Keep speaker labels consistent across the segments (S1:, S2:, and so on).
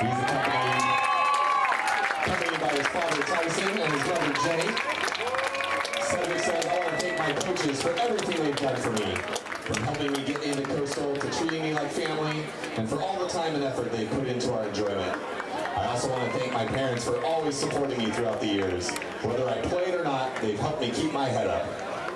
S1: He's accompanied by his father Tyson and his brother Jenny. Cedric says, I want to thank my coaches for everything they've done for me, from helping me get into Coastal to treating me like family, and for all the time and effort they've put into our enjoyment. I also want to thank my parents for always supporting me throughout the years. Whether I played or not, they've helped me keep my head up.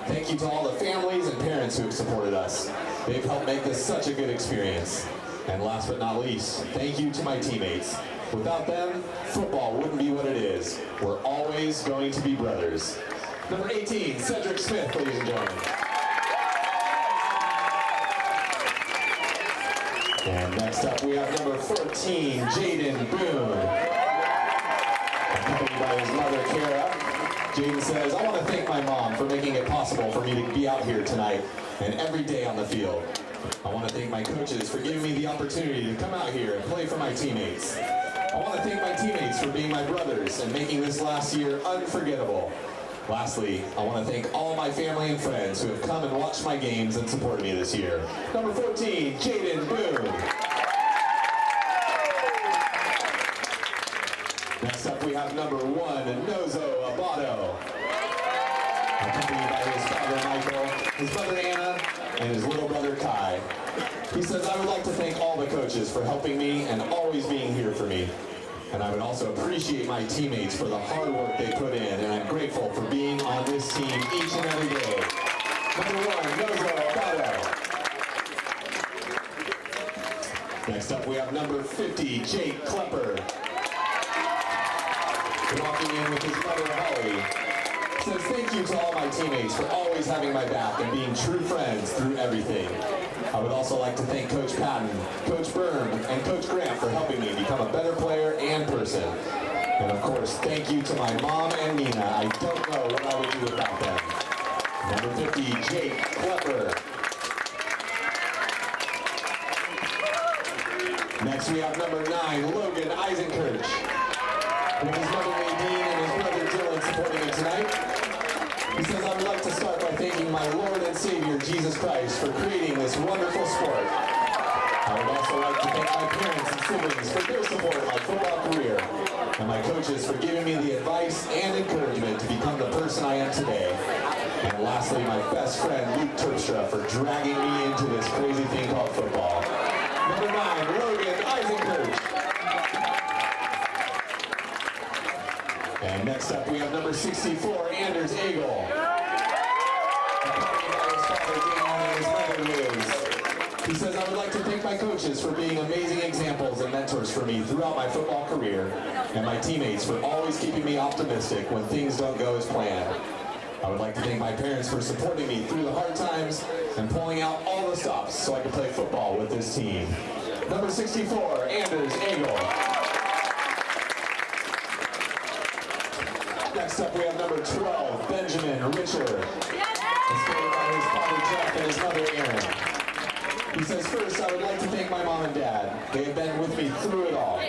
S1: Thank you to all the families and parents who have supported us. They've helped make this such a good experience. And last but not least, thank you to my teammates. Without them, football wouldn't be what it is. We're always going to be brothers. Number 18, Cedric Smith, ladies and gentlemen. And next up, we have number 14, Jaden Boone. Accompanied by his mother, Kara. Jaden says, I want to thank my mom for making it possible for me to be out here tonight and every day on the field. I want to thank my coaches for giving me the opportunity to come out here and play for my teammates. I want to thank my teammates for being my brothers and making this last year unforgettable. Lastly, I want to thank all my family and friends who have come and watched my games and supported me this year. Number 14, Jaden Boone. Next up, we have number 1, Nozo Abato. Accompanied by his father Michael, his mother Anna, and his little brother Kai. He says, I would like to thank all the coaches for helping me and always being here for me. And I would also appreciate my teammates for the hard work they put in, and I'm grateful for being on this team each and every day. Number 1, Nozo Abato. Next up, we have number 50, Jake Klepper. Walking in with his mother, Holly. Says thank you to all my teammates for always having my back and being true friends through everything. I would also like to thank Coach Patton, Coach Berm, and Coach Grant for helping me become a better player and person. And of course, thank you to my mom and Nina. I don't know what I would do without them. Number 50, Jake Klepper. Next we have number 9, Logan Eisenkirch. With his mother Nadine and his brother Dylan supporting him tonight. He says, I would like to start by thanking my Lord and Savior, Jesus Christ, for creating this wonderful sport. I would also like to thank my parents and siblings for their support in my football career, and my coaches for giving me the advice and encouragement to become the person I am today. And lastly, my best friend, Luke Terpstra, for dragging me into this crazy thing called football. Number 9, Logan Eisenkirch. And next up, we have number 64, Anders Egel. Accompanied by his father, Dan, and his mother, Liz. He says, I would like to thank my coaches for being amazing examples and mentors for me throughout my football career, and my teammates for always keeping me optimistic when things don't go as planned. I would like to thank my parents for supporting me through the hard times and pulling out all the stops so I could play football with this team. Number 64, Anders Egel. Next up, we have number 12, Benjamin Richard. Escorted by his father Jeff and his mother Erin. He says, first, I would like to thank my mom and dad. They have been with me through it all.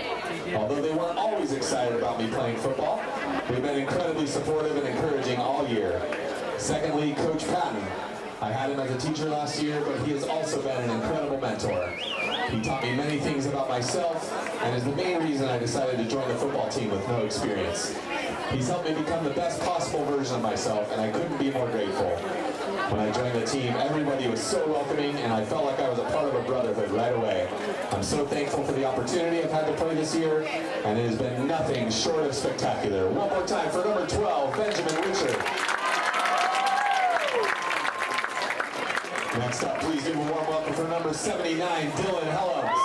S1: Although they weren't always excited about me playing football, they've been incredibly supportive and encouraging all year. Secondly, Coach Patton. I had him as a teacher last year, but he has also been an incredible mentor. He taught me many things about myself, and is the main reason I decided to join the football team with no experience. He's helped me become the best possible version of myself, and I couldn't be more grateful. When I joined the team, everybody was so welcoming, and I felt like I was a part of a brotherhood right away. I'm so thankful for the opportunity I've had to play this year, and it has been nothing short of spectacular. One more time for number 12, Benjamin Richard. Next up, please give a warm welcome for number 79, Dylan Helms.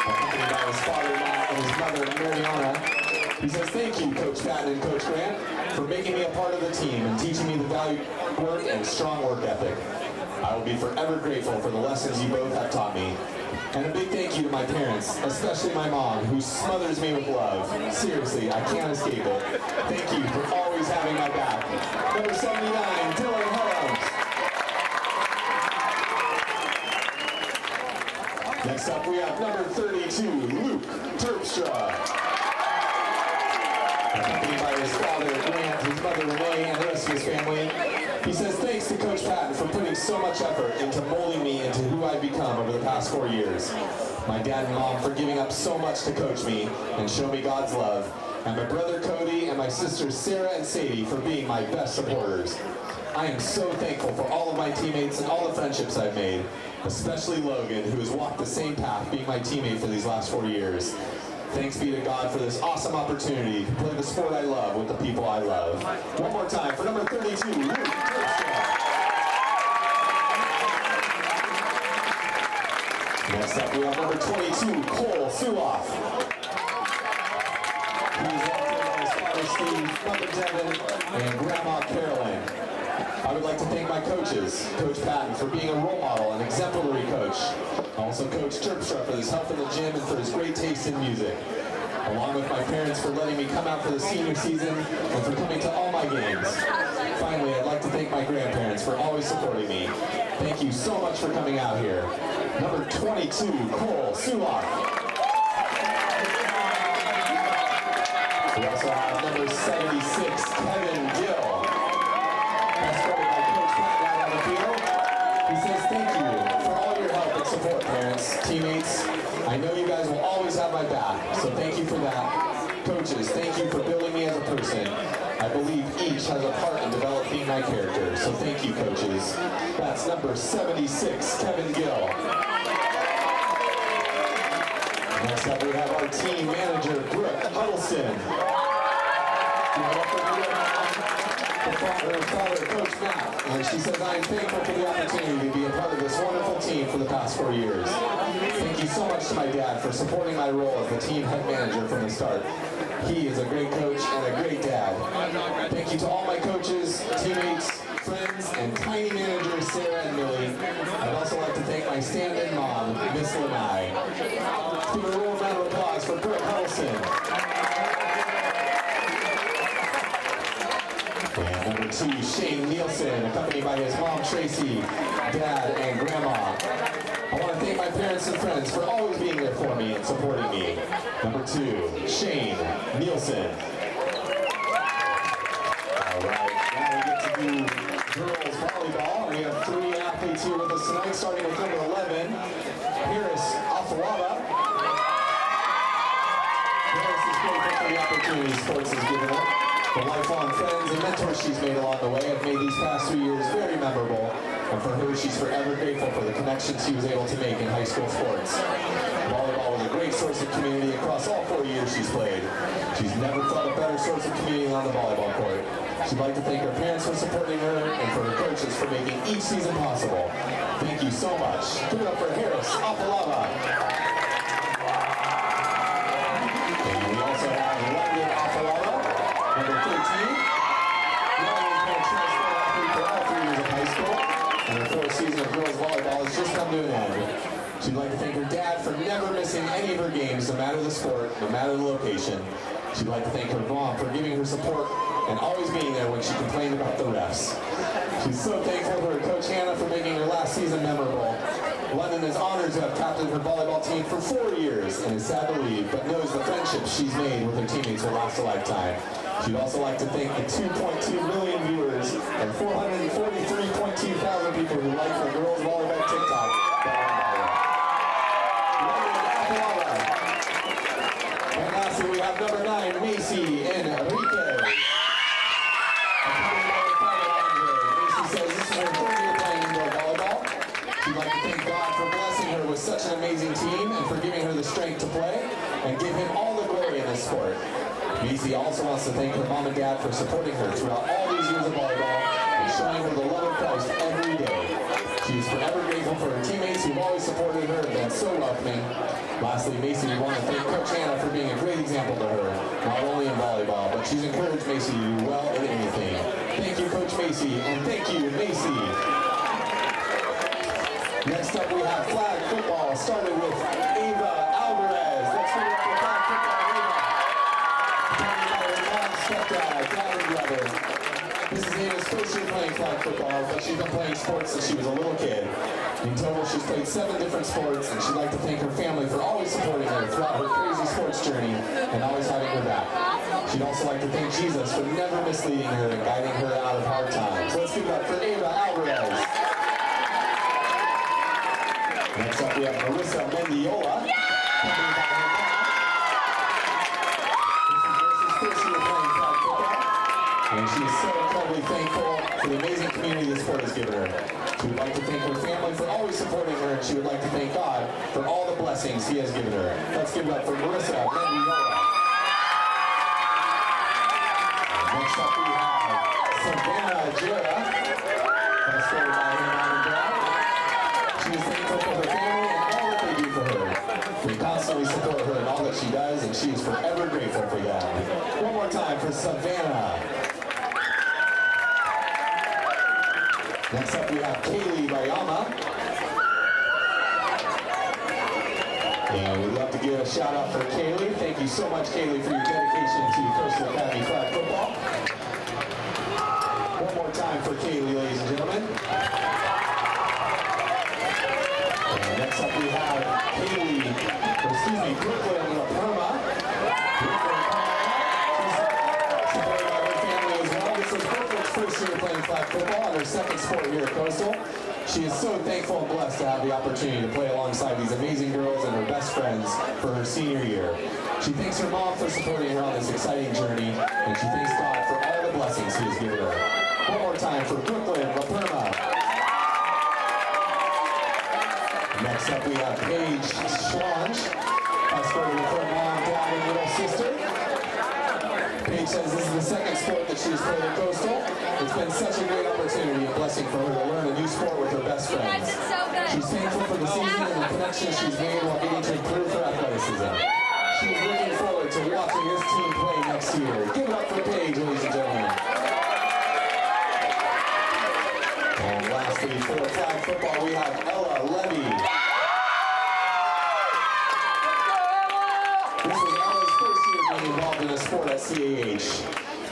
S1: Accompanied by his father, Matt, and his mother, Mariana. He says, thank you, Coach Patton and Coach Grant, for making me a part of the team and teaching me the value of work and strong work ethic. I will be forever grateful for the lessons you both have taught me. And a big thank you to my parents, especially my mom, who smothers me with love. Seriously, I can't escape it. Thank you for always having my back. Number 79, Dylan Helms. Next up, we have number 32, Luke Terpstra. Accompanied by his father, Grant, his mother, Renee, and the rest of his family. He says, thanks to Coach Patton for putting so much effort into molding me into who I've become over the past 4 years. my dad and mom for giving up so much to coach me and show me God's love, and my brother Cody and my sisters Sarah and Sadie for being my best supporters. I am so thankful for all of my teammates and all the friendships I've made, especially Logan, who has walked the same path being my teammate for these last 4 years. Thanks be to God for this awesome opportunity to play the sport I love with the people I love. One more time for number 32, Luke Terpstra. Next up we have number 22, Cole Suloff. He's active on his father Steve, mother Devin, and grandma Carolyn. I would like to thank my coaches, Coach Patton for being a role model and exemplary coach. Also Coach Terpstra for his help in the gym and for his great taste in music. Along with my parents for letting me come out for the senior season and for coming to all my games. Finally, I'd like to thank my grandparents for always supporting me. Thank you so much for coming out here. Number 22, Cole Suloff. We also have number 76, Kevin Gill. Escorted by Coach Pat out on the field. He says thank you for all your help and support, parents, teammates. I know you guys will always have my back, so thank you for that. Coaches, thank you for building me as a person. I believe each has a part in developing my character, so thank you, coaches. That's number 76, Kevin Gill. Next up we have our team manager, Brooke Huddleston. Her father, Coach Matt, and she says, I am thankful for the opportunity to be a part of this wonderful team for the past 4 years. Thank you so much to my dad for supporting my role as the team head manager from the start. He is a great coach and a great dad. Thank you to all my coaches, teammates, friends, and tiny managers, Sarah and Millie. I'd also like to thank my stand-in mom, Miss Lanai. Let's give a round of applause for Brooke Huddleston. And number 2, Shane Nielsen, accompanied by his mom, Tracy, dad, and grandma. I want to thank my parents and friends for always being there for me and supporting me. Number 2, Shane Nielsen. All right, now we get to do girls volleyball. We have 3 athletes here with us tonight, starting with number 11, Harris Afalava. Harris is grateful for the opportunity sports has given her. The lifelong friends and mentors she's made along the way have made these past 2 years very memorable, and for her, she's forever grateful for the connections she was able to make in high school sports. Volleyball was a great source of community across all 4 years she's played. She's never felt a better source of community on the volleyball court. She'd like to thank her parents for supporting her and for her coaches for making each season possible. Thank you so much. Give it up for Harris Afalava. And we also have London Afalava. Number 13, Ryan has been a transfer athlete for all 3 years of high school, and her 4th season of girls volleyball has just come to an end. She'd like to thank her dad for never missing any of her games, no matter the sport, no matter the location. She'd like to thank her mom for giving her support and always being there when she complained about the refs. She's so thankful for her coach Hannah for making her last season memorable. London is honored to have captained her volleyball team for 4 years and is sad to leave, but knows the friendships she's made with her teammates will last a lifetime. She'd also like to thank the 2.2 million viewers and 443.2 thousand people who like her girls volleyball TikTok. And lastly, we have number 9, Macy Enriquez. Macy says this is her 3rd year playing indoor volleyball. She'd like to thank God for blessing her with such an amazing team and for giving her the strength to play and give him all the glory in this sport. Macy also wants to thank her mom and dad for supporting her throughout all these years of volleyball and showing her the love of Christ every day. She is forever grateful for her teammates who've always supported her and been so welcoming. Lastly, Macy, we want to thank Coach Hannah for being a great example to her, not only in volleyball, but she's encouraged Macy to do well in anything. Thank you, Coach Macy, and thank you, Macy. Next up, we have flag football, started with Ava Alvarez. Let's hear it for flag football, Ava. Stepdad, dad, and brother. This is Ava's 1st year playing flag football, but she's been playing sports since she was a little kid. In total, she's played 7 different sports, and she'd like to thank her family for always supporting her throughout her crazy sports journey and always having her back. She'd also like to thank Jesus for never misleading her and guiding her out of hard times. So let's give it up for Ava Alvarez. Next up, we have Marissa Mendiola. and she is so incredibly thankful for the amazing community the sport has given her. She would like to thank her family for always supporting her, and she would like to thank God for all the blessings He has given her. Let's give it up for Marissa Mendiola. Next up we have Savannah Jera, escorted by her mom and dad. She is thankful for her family and all that they do for her. They constantly support her in all that she does, and she is forever grateful for that. One more time for Savannah. Next up we have Kaylee Bayama. And we'd love to give a shout out for Kaylee. Thank you so much, Kaylee, for your dedication to Coastal Academy flag football. One more time for Kaylee, ladies and gentlemen. And next up we have Brooklyn LaPerma. Supported by her family as well. This is Brooklyn's first year playing flag football and her second sport here at Coastal. She is so thankful and blessed to have the opportunity to play alongside these amazing girls and her best friends for her senior year. She thanks her mom for supporting her on this exciting journey, and she thanks God for all the blessings He has given her. One more time for Brooklyn LaPerma. Next up we have Paige Schlange, escorted with her mom, dad, and little sister. Paige says this is the second sport that she has played at Coastal. It's been such a great opportunity and blessing for her to learn a new sport with her best friends. She's thankful for the season and the connections she's made while getting to improve her athleticism. She's looking forward to watching this team play next year. Give it up for Paige, ladies and gentlemen. And lastly, for flag football, we have Ella Levy. This was Ella's first year being involved in a sport at CAH.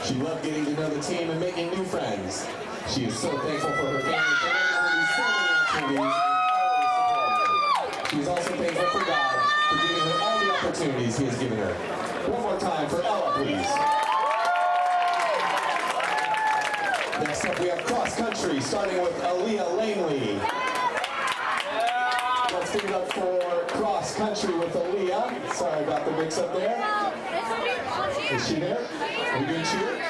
S1: She loved getting to know the team and making new friends. She is so thankful for her family for letting her do so many activities and always supporting her. She is also thankful for God for giving her all the opportunities He has given her. One more time for Ella, please. Next up we have cross country, starting with Aaliyah Langley. Let's give it up for cross country with Aaliyah. Sorry about the mix up there. Is she there? Are we doing cheer?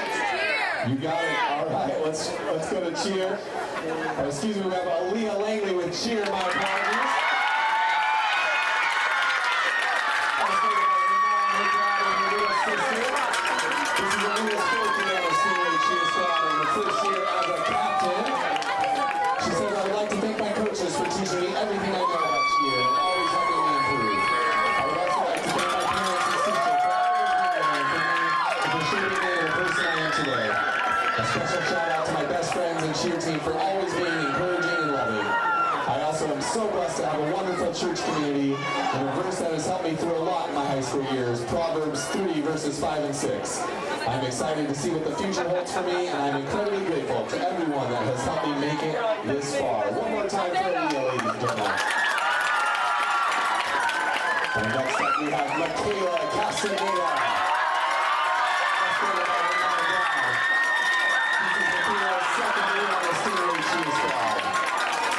S1: You got it. All right, let's go to cheer. Excuse me, we have Aaliyah Langley with cheer. My apologies. This is the newest coach in the CAH cheer squad and the first year as a captain. She says, I would like to thank my coaches for teaching me everything I know about cheer and always helping me improve. I would also like to thank my parents and sisters for always being there for me and for shaping me into the person I am today. A special shout out to my best friends and cheer team for always being encouraging and loving. I also am so blessed to have a wonderful church community and a verse that has helped me through a lot in my high school years, Proverbs 3 verses 5 and 6. I'm excited to see what the future holds for me, and I'm incredibly grateful to everyone that has helped me make it this far. One more time for Aaliyah, ladies and gentlemen. And next up we have Michaela Castaneda.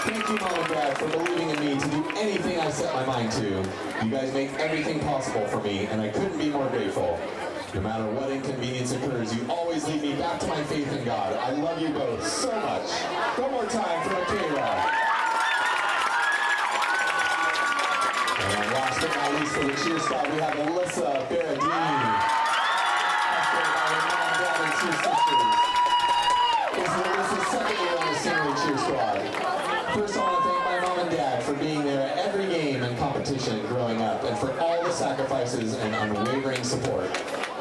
S1: Thank you, Mom and Dad, for believing in me to do anything I set my mind to. You guys make everything possible for me, and I couldn't be more grateful. No matter what inconvenience occurs, you always lead me back to my faith in God. I love you both so much. One more time for Michaela. And last but not least for the cheer squad, we have Alyssa Berardini. Escorted by her mom, dad, and two sisters. This is Alyssa's second year on the senior cheer squad. First, I want to thank my mom and dad for being there at every game and competition growing up and for all the sacrifices and unwavering support.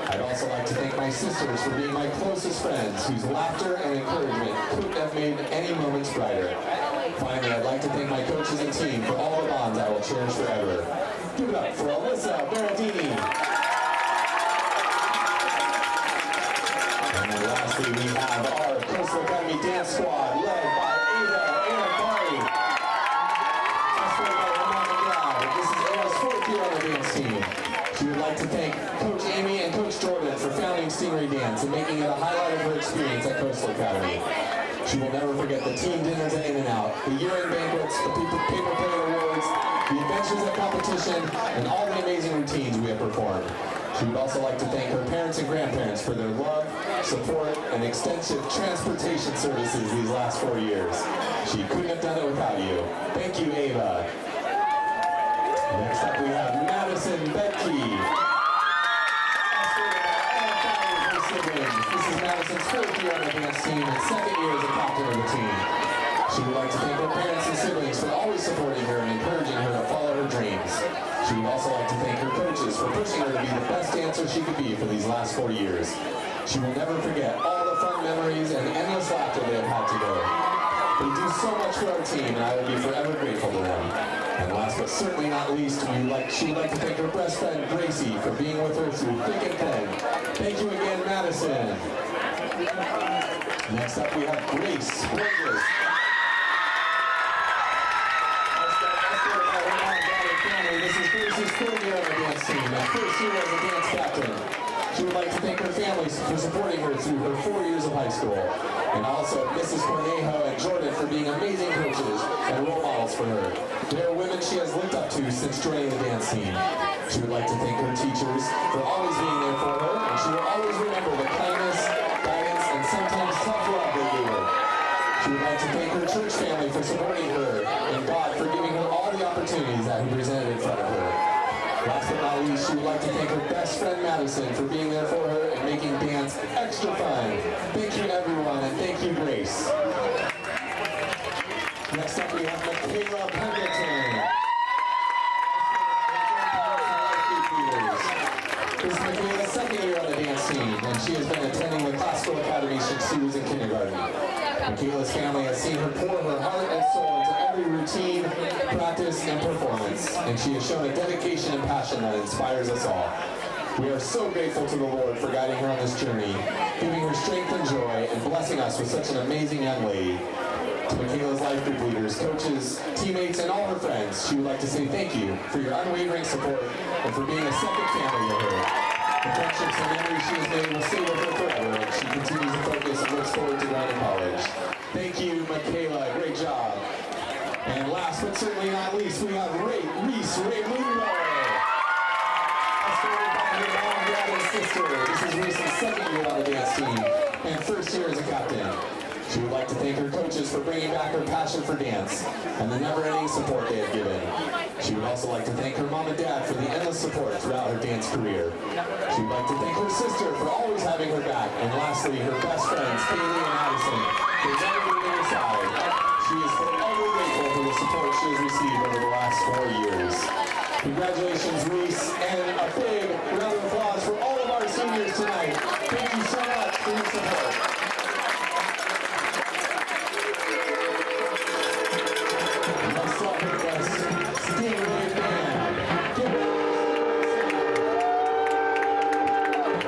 S1: I'd also like to thank my sisters for being my closest friends whose laughter and encouragement couldn't have made any moments brighter. Finally, I'd like to thank my coaches and team for all the bonds I will cherish forever. Give it up for Alyssa Berardini. And then lastly, we have our Coastal Academy Dance Squad led by She would like to thank Coach Amy and Coach Jordan for founding Stingray Dance and making it a highlight of her experience at Coastal Academy. She will never forget the team dinners at In-N-Out, the year-end banquets, the paper plate awards, the adventures at competition, and all the amazing routines we have performed. She would also like to thank her parents and grandparents for their love, support, and extensive transportation services these last 4 years. She couldn't have done it without you. Thank you, Ava. Next up we have Madison Bedke. This is Madison's 4th year on the dance team and 2nd year as a captain of the team. She would like to thank her parents and siblings for always supporting her and encouraging her to follow her dreams. She would also like to thank her coaches for pushing her to be the best dancer she could be for these last 4 years. She will never forget all the fun memories and endless laughter they have had together. They do so much for our team, and I will be forever grateful to them. And last but certainly not least, she would like to thank her best friend, Gracie, for being with her through thick and thin. Thank you again, Madison. Next up, we have Grace Burgess. This is Grace's 3rd year on the dance team and 1st year as a dance captain. She would like to thank her family for supporting her through her 4 years of high school. And also Mrs. Cornejo and Jordan for being amazing coaches and role models for her. They are women she has looked up to since joining the dance team. She would like to thank her teachers for always being there for her, and she will always remember the kindness, guidance, and sometimes tough love they gave her. She would like to thank her church family for supporting her and God for giving her all the opportunities that He presented in front of her. Last but not least, she would like to thank her best friend Madison for being there for her and making dance extra fun. Thank you everyone, and thank you Grace. Next up we have Michaela Pendleton. This is Michaela's 2nd year on the dance team, and she has been attending the classical academy since she was in kindergarten. Michaela's family has seen her pour her heart and soul into every routine, practice, and performance, and she has shown a dedication and passion that inspires us all. We are so grateful to the Lord for guiding her on this journey, giving her strength and joy, and blessing us with such an amazing young lady. To Michaela's life group leaders, coaches, teammates, and all her friends, she would like to say thank you for your unwavering support and for being a second family to her. The friendships and memories she has made will stay with her forever, and she continues to focus and looks forward to going to college. Thank you, Michaela. Great job. And last but certainly not least, we have Reese Raymundo. Escorted by her mom, dad, and sister. This is Reese's 2nd year on the dance team and 1st year as a captain. She would like to thank her coaches for bringing back her passion for dance and the never-ending support they have given. She would also like to thank her mom and dad for the endless support throughout her dance career. She would like to thank her sister for always having her back, and lastly, her best friends, Kaylee and Madison, for never leaving her side. She is forever grateful for the support she has received over the last 4 years. Congratulations, Reese, and a big round of applause for all of our seniors tonight. Thank you so much for your support.